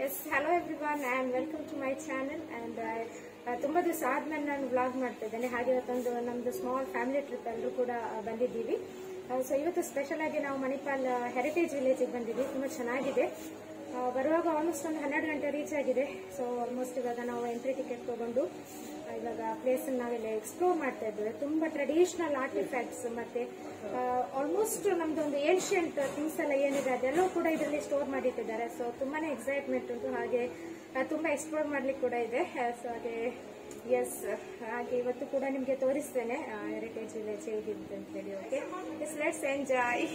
Yes, hello everyone and welcome to my channel and ತುಂಬಾ ದಿವಸ ಆದ್ಮೇಲೆ ನಾನು ವ್ಲಾಗ್ ಮಾಡ್ತಾ ಇದ್ದೇನೆ. ಹಾಗೆ ಇವತ್ತೊಂದು ನಮ್ದು ಸ್ಮಾಲ್ ಫ್ಯಾಮಿಲಿ ಟ್ರಿಪ್ ಎಲ್ಲರೂ ಕೂಡ ಬಂದಿದ್ದೀವಿ. ಸೊ ಇವತ್ತು ಸ್ಪೆಷಲ್ ಆಗಿ ನಾವು ಮಣಿಪಾಲ್ ಹೆರಿಟೇಜ್ ವಿಲೇಜಿಗೆ ಬಂದಿದ್ದೀವಿ. ತುಂಬಾ ಚೆನ್ನಾಗಿದೆ. ಬರುವಾಗ ಆಲ್ಮೋಸ್ಟ್ ಒಂದು 12 ಗಂಟೆ ರೀಚ್ ಆಗಿದೆ. ಸೊ ಆಲ್ಮೋಸ್ಟ್ ಇವಾಗ ನಾವು ಎಂಟ್ರಿ ಟಿಕೆಟ್ ತಗೊಂಡು ಇವಾಗ ಪ್ಲೇಸ್ ನಾವೆಲ್ಲ ಎಕ್ಸ್ಪ್ಲೋರ್ ಮಾಡ್ತಾ ಇದ್ದೇವೆ. ತುಂಬಾ ಟ್ರೆಡಿಷನಲ್ ಆರ್ಟಿಫ್ಯಾಕ್ಟ್ಸ್ ಮತ್ತೆ ಆಲ್ಮೋಸ್ಟ್ ನಮ್ದೊಂದು ಏನ್ಷಿಯಂಟ್ ಥಿಂಗ್ಸ್ ಎಲ್ಲ ಏನಿದೆ ಅದೆಲ್ಲವೂ ಕೂಡ ಇದರಲ್ಲಿ ಸ್ಟೋರ್ ಮಾಡಿಟ್ಟಿದ್ದಾರೆ. ಸೊ ತುಂಬಾನೇ ಎಕ್ಸೈಟ್ಮೆಂಟ್ ಉಂಟು. ಹಾಗೆ ತುಂಬಾ ಎಕ್ಸ್ಪ್ಲೋರ್ ಮಾಡ್ಲಿಕ್ಕೆ ಕೂಡ ಇದೆ. ಸೊ ಹಾಗೆ ಇವತ್ತು ಕೂಡ ನಿಮ್ಗೆ ತೋರಿಸ್ತೇನೆ ಹೆರಿಟೇಜ್ ವಿಲೇಜ್ ಹೇಗಿತ್ತು ಅಂತ ಹೇಳಿ. Okay, let's enjoy.